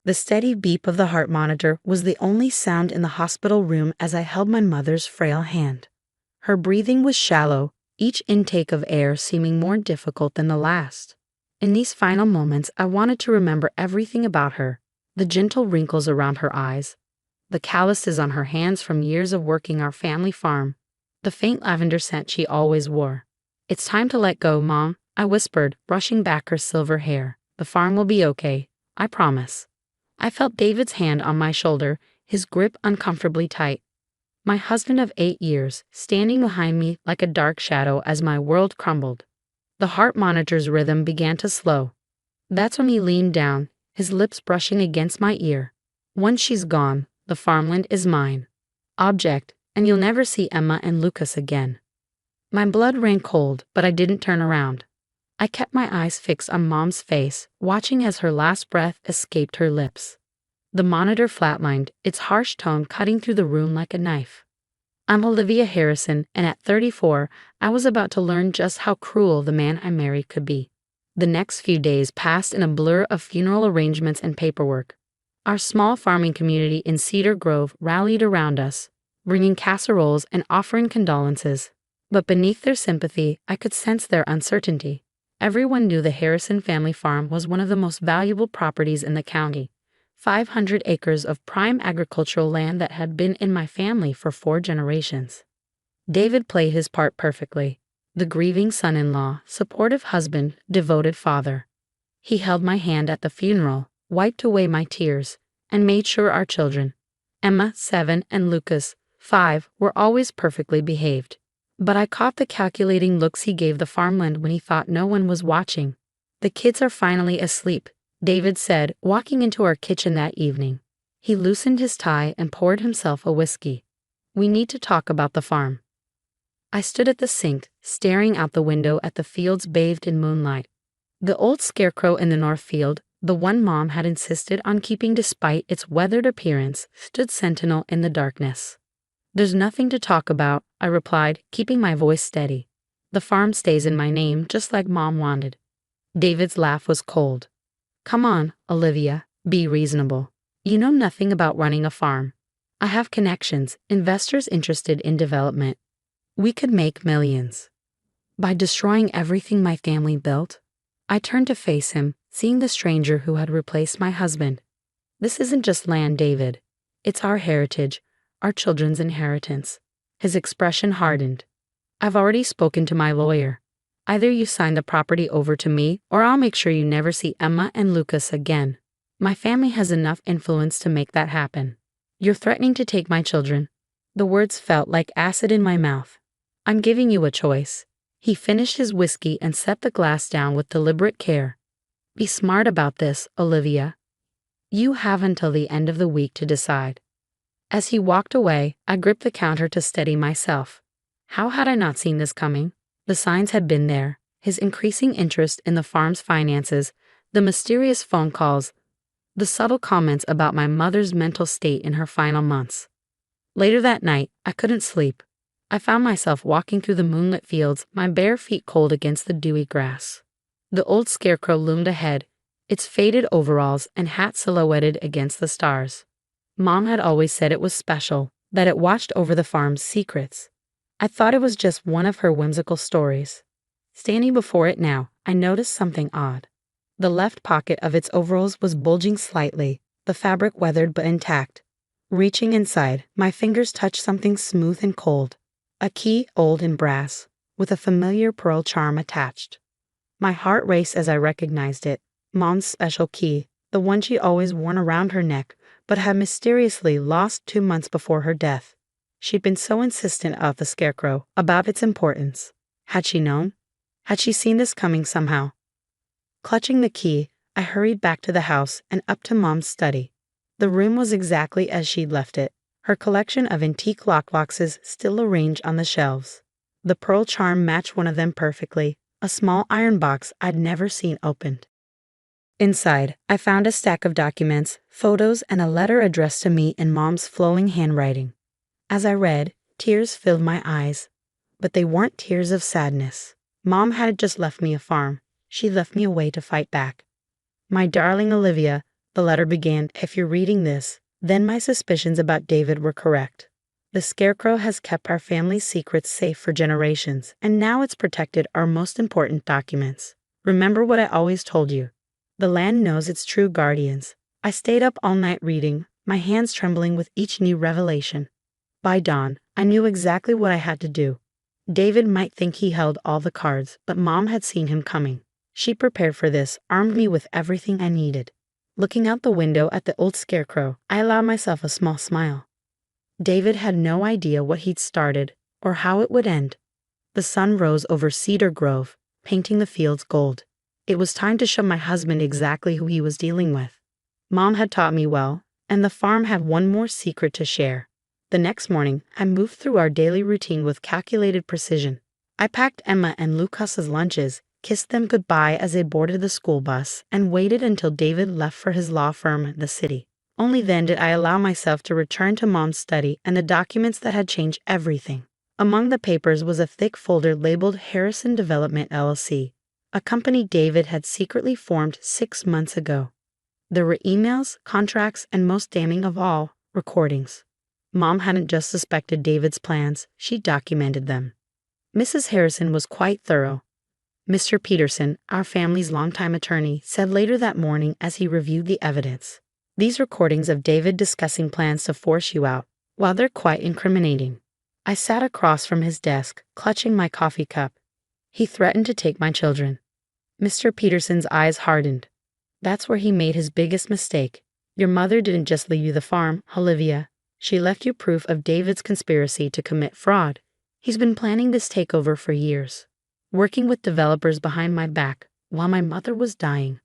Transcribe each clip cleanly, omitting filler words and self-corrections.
The steady beep of the heart monitor was the only sound in the hospital room as I held my mother's frail hand. Her breathing was shallow, each intake of air seeming more difficult than the last. In these final moments, I wanted to remember everything about her: the gentle wrinkles around her eyes, the calluses on her hands from years of working our family farm, the faint lavender scent she always wore. "It's time to let go, Mom," I whispered, brushing back her silver hair. "The farm will be okay, I promise." I felt David's hand on my shoulder, his grip uncomfortably tight. My husband of 8 years, standing behind me like a dark shadow as my world crumbled. The heart monitor's rhythm began to slow. That's when he leaned down, his lips brushing against my ear. "Once she's gone, the farmland is mine. Object, and you'll never see Emma and Lucas again." My blood ran cold, but I didn't turn around. I kept my eyes fixed on Mom's face, watching as her last breath escaped her lips. The monitor flatlined, its harsh tone cutting through the room like a knife. I'm Olivia Harrison, and at 34, I was about to learn just how cruel the man I married could be. The next few days passed in a blur of funeral arrangements and paperwork. Our small farming community in Cedar Grove rallied around us, bringing casseroles and offering condolences. But beneath their sympathy, I could sense their uncertainty. Everyone knew the Harrison family farm was one of the most valuable properties in the county. 500 acres of prime agricultural land that had been in my family for 4 generations. David played his part perfectly. The grieving son-in-law, supportive husband, devoted father. He held my hand at the funeral, wiped away my tears, and made sure our children, Emma, 7, and Lucas, 5, were always perfectly behaved. But I caught the calculating looks he gave the farmland when he thought no one was watching. "The kids are finally asleep," David said, walking into our kitchen that evening. He loosened his tie and poured himself a whiskey. "We need to talk about the farm." I stood at the sink, staring out the window at the fields bathed in moonlight. The old scarecrow in the north field, the one Mom had insisted on keeping despite its weathered appearance, stood sentinel in the darkness. "There's nothing to talk about," I replied, keeping my voice steady. "The farm stays in my name just like Mom wanted." David's laugh was cold. "Come on, Olivia, be reasonable. You know nothing about running a farm. I have connections, investors interested in development. We could make millions. By destroying everything my family built." I turned to face him, seeing the stranger who had replaced my husband. "This isn't just land, David. It's our heritage, our children's inheritance." His expression hardened. "I've already spoken to my lawyer. Either you sign the property over to me, or I'll make sure you never see Emma and Lucas again. My family has enough influence to make that happen." "You're threatening to take my children." The words felt like acid in my mouth. "I'm giving you a choice." He finished his whiskey and set the glass down with deliberate care. "Be smart about this, Olivia. You have until the end of the week to decide." As he walked away, I gripped the counter to steady myself. How had I not seen this coming? The signs had been there: his increasing interest in the farm's finances, the mysterious phone calls, the subtle comments about my mother's mental state in her final months. Later that night, I couldn't sleep. I found myself walking through the moonlit fields, my bare feet cold against the dewy grass. The old scarecrow loomed ahead, its faded overalls and hat silhouetted against the stars. Mom had always said it was special, that it watched over the farm's secrets. I thought it was just one of her whimsical stories. Standing before it now, I noticed something odd. The left pocket of its overalls was bulging slightly, the fabric weathered but intact. Reaching inside, my fingers touched something smooth and cold. A key, old and brass, with a familiar pearl charm attached. My heart raced as I recognized it. Mom's special key, the one she always worn around her neck, but had mysteriously lost 2 months before her death. She'd been so insistent of the scarecrow, about its importance. Had she known? Had she seen this coming somehow? Clutching the key, I hurried back to the house and up to Mom's study. The room was exactly as she'd left it, her collection of antique lockboxes still arranged on the shelves. The pearl charm matched one of them perfectly, a small iron box I'd never seen opened. Inside, I found a stack of documents, photos, and a letter addressed to me in Mom's flowing handwriting. As I read, tears filled my eyes. But they weren't tears of sadness. Mom had just left me a farm. She left me away to fight back. "My darling Olivia, The letter began, "If you're reading this, then my suspicions about David were correct. The scarecrow has kept our family's secrets safe for generations, and now it's protected our most important documents. Remember what I always told you. The land knows its true guardians." I stayed up all night reading, my hands trembling with each new revelation. By dawn, I knew exactly what I had to do. David might think he held all the cards, but Mom had seen him coming. She prepared for this, armed me with everything I needed. Looking out the window at the old scarecrow, I allowed myself a small smile. David had no idea what he'd started, or how it would end. The sun rose over Cedar Grove, painting the fields gold. It was time to show my husband exactly who he was dealing with. Mom had taught me well, and the farm had one more secret to share. The next morning, I moved through our daily routine with calculated precision. I packed Emma and Lucas's lunches, kissed them goodbye as they boarded the school bus, and waited until David left for his law firm in the city. Only then did I allow myself to return to Mom's study and the documents that had changed everything. Among the papers was a thick folder labeled Harrison Development LLC, a company David had secretly formed 6 months ago. There were emails, contracts, and most damning of all, recordings. Mom hadn't just suspected David's plans, she documented them. Mrs. Harrison was quite thorough. Mr. Peterson, our family's longtime attorney, said later that morning as he reviewed the evidence, "These recordings of David discussing plans to force you out, while they're quite incriminating." I sat across from his desk, clutching my coffee cup. "He threatened to take my children." Mr. Peterson's eyes hardened. "That's where he made his biggest mistake. Your mother didn't just leave you the farm, Olivia. She left you proof of David's conspiracy to commit fraud. He's been planning this takeover for years, working with developers behind my back while my mother was dying."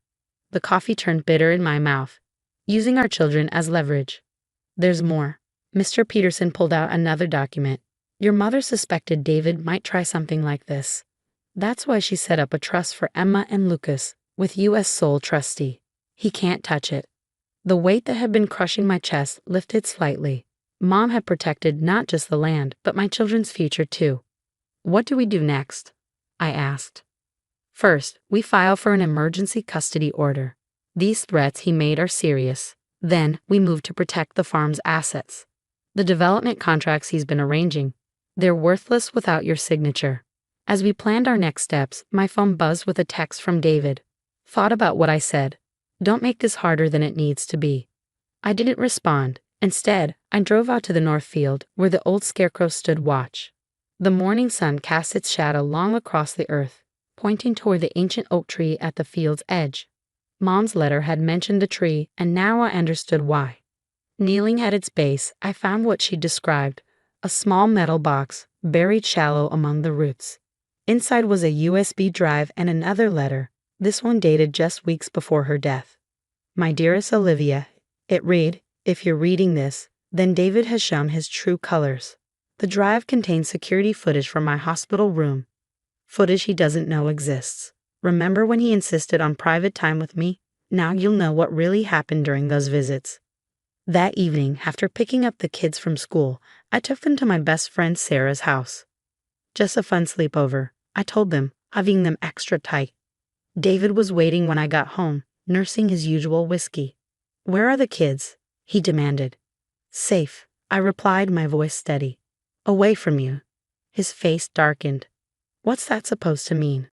The coffee turned bitter in my mouth. "Using our children as leverage." "There's more." Mr. Peterson pulled out another document. "Your mother suspected David might try something like this. That's why she set up a trust for Emma and Lucas, with you as sole trustee. He can't touch it." The weight that had been crushing my chest lifted slightly. Mom had protected not just the land, but my children's future too. "What do we do next?" I asked. "First, we file for an emergency custody order. These threats he made are serious. Then, we move to protect the farm's assets. The development contracts he's been arranging, they're worthless without your signature." As we planned our next steps, my phone buzzed with a text from David. "Thought about what I said. Don't make this harder than it needs to be." I didn't respond. Instead, I drove out to the north field, where the old scarecrow stood watch. The morning sun cast its shadow long across the earth, pointing toward the ancient oak tree at the field's edge. Mom's letter had mentioned the tree, and now I understood why. Kneeling at its base, I found what she described, a small metal box, buried shallow among the roots. Inside was a USB drive and another letter, this one dated just weeks before her death. "My dearest Olivia," it read, "if you're reading this, then David has shown his true colors." The drive contains security footage from my hospital room, footage he doesn't know exists. Remember when he insisted on private time with me? Now you'll know what really happened during those visits. That evening, after picking up the kids from school, I took them to my best friend Sarah's house. Just a fun sleepover, I told them, hugging them extra tight. David was waiting when I got home, nursing his usual whiskey. "Where are the kids?" he demanded. "Safe," I replied, my voice steady. "Away from you." His face darkened. "What's that supposed to mean?"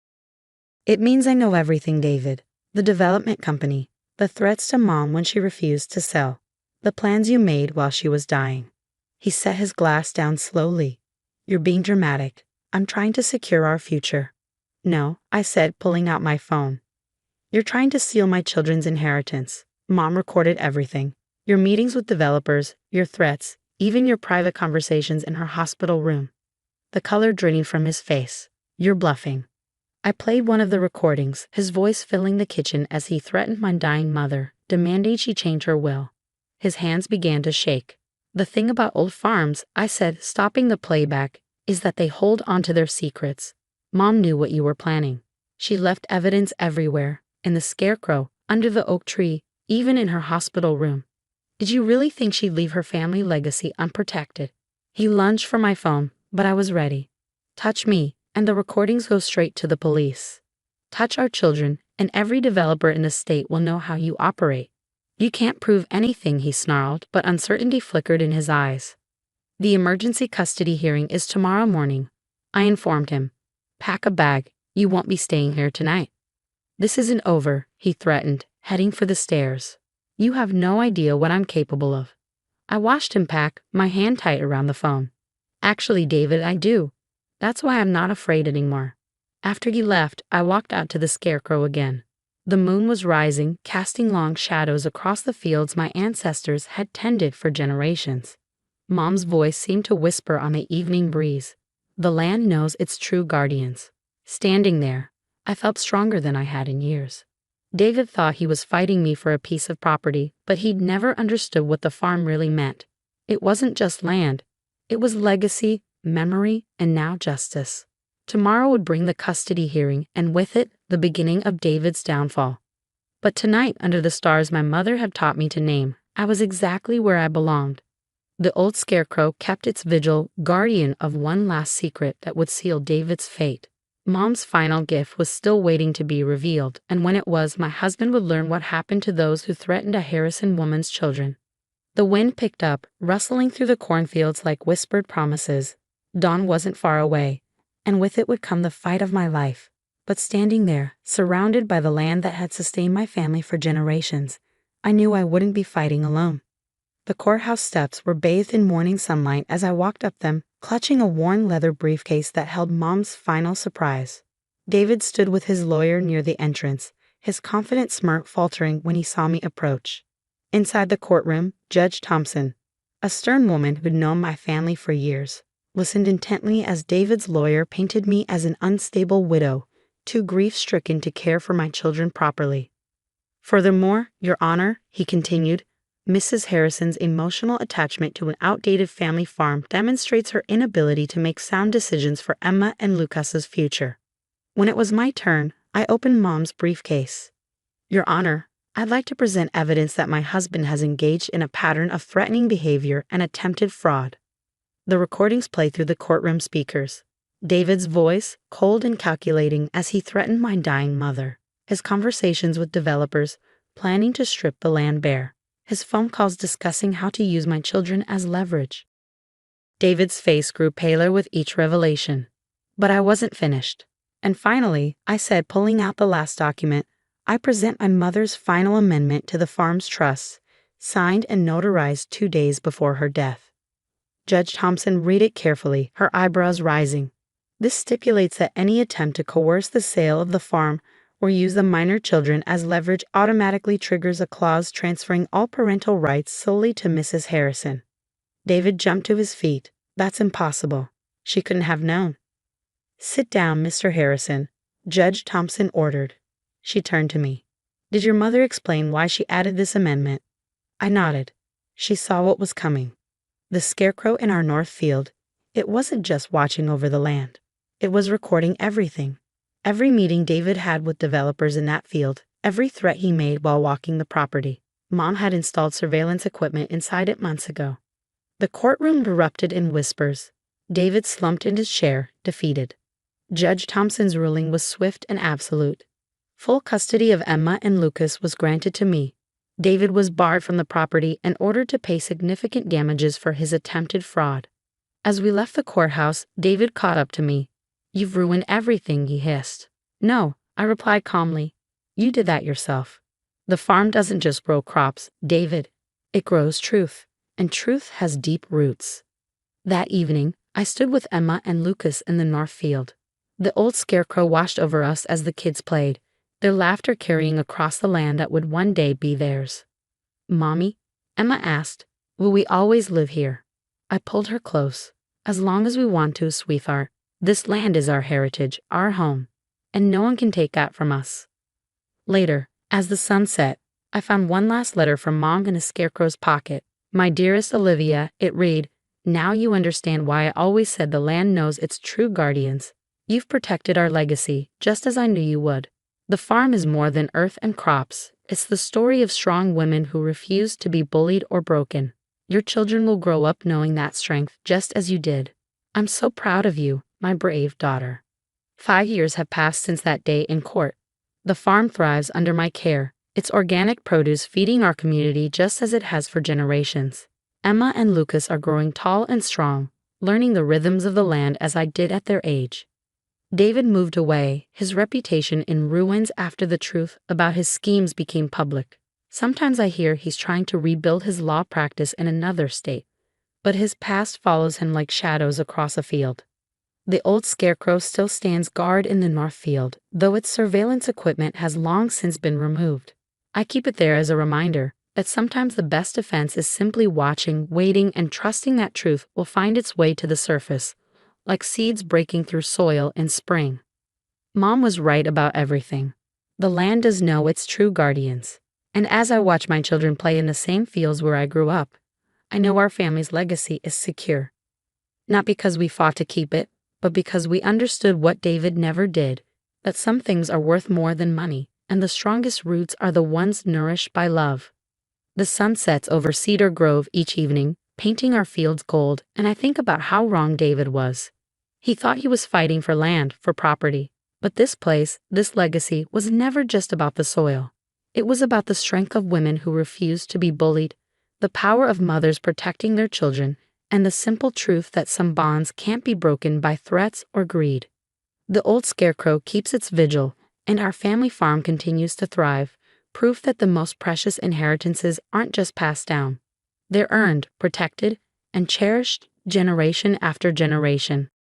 "It means I know everything, David. The development company, the threats to Mom when she refused to sell, the plans you made while she was dying." He set his glass down slowly. "You're being dramatic. I'm trying to secure our future." "No," I said, pulling out my phone. "You're trying to steal my children's inheritance. Mom recorded everything. Your meetings with developers, your threats, even your private conversations in her hospital room." The color draining from his face. "You're bluffing." I played one of the recordings, his voice filling the kitchen as he threatened my dying mother, demanding she change her will. His hands began to shake. "The thing about old farms," I said, stopping the playback, "is that they hold onto their secrets. Mom knew what you were planning. She left evidence everywhere, in the scarecrow, under the oak tree, even in her hospital room. Did you really think she'd leave her family legacy unprotected?" He lunged for my phone, but I was ready. "Touch me, and the recordings go straight to the police. Touch our children, and every developer in the state will know how you operate." You can't prove anything, he snarled, but uncertainty flickered in his eyes. The emergency custody hearing is tomorrow morning, I informed him. Pack a bag, you won't be staying here tonight. This isn't over, he threatened, heading for the stairs. You have no idea what I'm capable of. I watched him pack, my hand tight around the phone. Actually, David, I do. That's why I'm not afraid anymore. After he left, I walked out to the scarecrow again. The moon was rising, casting long shadows across the fields my ancestors had tended for generations. Mom's voice seemed to whisper on the evening breeze. The land knows its true guardians. Standing there, I felt stronger than I had in years. David thought he was fighting me for a piece of property, but he'd never understood what the farm really meant. It wasn't just land. It was legacy, memory, and now justice. Tomorrow would bring the custody hearing, and with it, the beginning of David's downfall. But tonight, under the stars my mother had taught me to name, I was exactly where I belonged. The old scarecrow kept its vigil, guardian of one last secret that would seal David's fate. Mom's final gift was still waiting to be revealed, and when it was, my husband would learn what happened to those who threatened a Harrison woman's children. The wind picked up, rustling through the cornfields like whispered promises. Dawn wasn't far away, and with it would come the fight of my life. But standing there, surrounded by the land that had sustained my family for generations, I knew I wouldn't be fighting alone. The courthouse steps were bathed in morning sunlight as I walked up them, clutching a worn leather briefcase that held Mom's final surprise. David stood with his lawyer near the entrance, his confident smirk faltering when he saw me approach. Inside the courtroom, Judge Thompson, a stern woman who'd known my family for years, listened intently as David's lawyer painted me as an unstable widow, too grief-stricken to care for my children properly. Furthermore, Your Honor, he continued, Mrs. Harrison's emotional attachment to an outdated family farm demonstrates her inability to make sound decisions for Emma and Lucas's future. When it was my turn, I opened Mom's briefcase. Your Honor, I'd like to present evidence that my husband has engaged in a pattern of threatening behavior and attempted fraud. The recordings played through the courtroom speakers. David's voice, cold and calculating as he threatened my dying mother. His conversations with developers, planning to strip the land bare. His phone calls discussing how to use my children as leverage. David's face grew paler with each revelation. But I wasn't finished. And finally, I said, pulling out the last document, I present my mother's final amendment to the farm's trust, signed and notarized 2 days before her death. Judge Thompson read it carefully, her eyebrows rising. This stipulates that any attempt to coerce the sale of the farm or use the minor children as leverage automatically triggers a clause transferring all parental rights solely to Mrs. Harrison. David jumped to his feet. That's impossible. She couldn't have known. Sit down, Mr. Harrison, Judge Thompson ordered. She turned to me. Did your mother explain why she added this amendment? I nodded. She saw what was coming. The scarecrow in our north field, it wasn't just watching over the land. It was recording everything. Every meeting David had with developers in that field, every threat he made while walking the property. Mom had installed surveillance equipment inside it months ago. The courtroom erupted in whispers. David slumped in his chair, defeated. Judge Thompson's ruling was swift and absolute. Full custody of Emma and Lucas was granted to me. David was barred from the property and ordered to pay significant damages for his attempted fraud. As we left the courthouse, David caught up to me. You've ruined everything, he hissed. No, I replied calmly. You did that yourself. The farm doesn't just grow crops, David. It grows truth, and truth has deep roots. That evening, I stood with Emma and Lucas in the north field. The old scarecrow washed over us as the kids played, their laughter carrying across the land that would one day be theirs. Mommy, Emma asked, will we always live here? I pulled her close. As long as we want to, sweetheart. This land is our heritage, our home, and no one can take that from us. Later, as the sun set, I found one last letter from Mom in a scarecrow's pocket. My dearest Olivia, it read, now you understand why I always said the land knows its true guardians. You've protected our legacy, just as I knew you would. The farm is more than earth and crops. It's the story of strong women who refuse to be bullied or broken. Your children will grow up knowing that strength, just as you did. I'm so proud of you, my brave daughter. 5 years have passed since that day in court. The farm thrives under my care, It's organic produce feeding our community just as it has for generations. Emma and Lucas are growing tall and strong, learning the rhythms of the land as I did at their age. David moved away, his reputation in ruins after the truth about his schemes became public. Sometimes I hear he's trying to rebuild his law practice in another state, but his past follows him like shadows across a field. The old scarecrow still stands guard in the north field, though its surveillance equipment has long since been removed. I keep it there as a reminder that sometimes the best defense is simply watching, waiting, and trusting that truth will find its way to the surface, like seeds breaking through soil in spring. Mom was right about everything. The land does know its true guardians. And as I watch my children play in the same fields where I grew up, I know our family's legacy is secure. Not because we fought to keep it, but because we understood what David never did, that some things are worth more than money, and the strongest roots are the ones nourished by love. The sun sets over Cedar Grove each evening, painting our fields gold, and I think about how wrong David was. He thought he was fighting for land, for property. But this place, this legacy, was never just about the soil. It was about the strength of women who refused to be bullied, the power of mothers protecting their children, and the simple truth that some bonds can't be broken by threats or greed. The old scarecrow keeps its vigil, and our family farm continues to thrive, proof that the most precious inheritances aren't just passed down. They're earned, protected, and cherished generation after generation.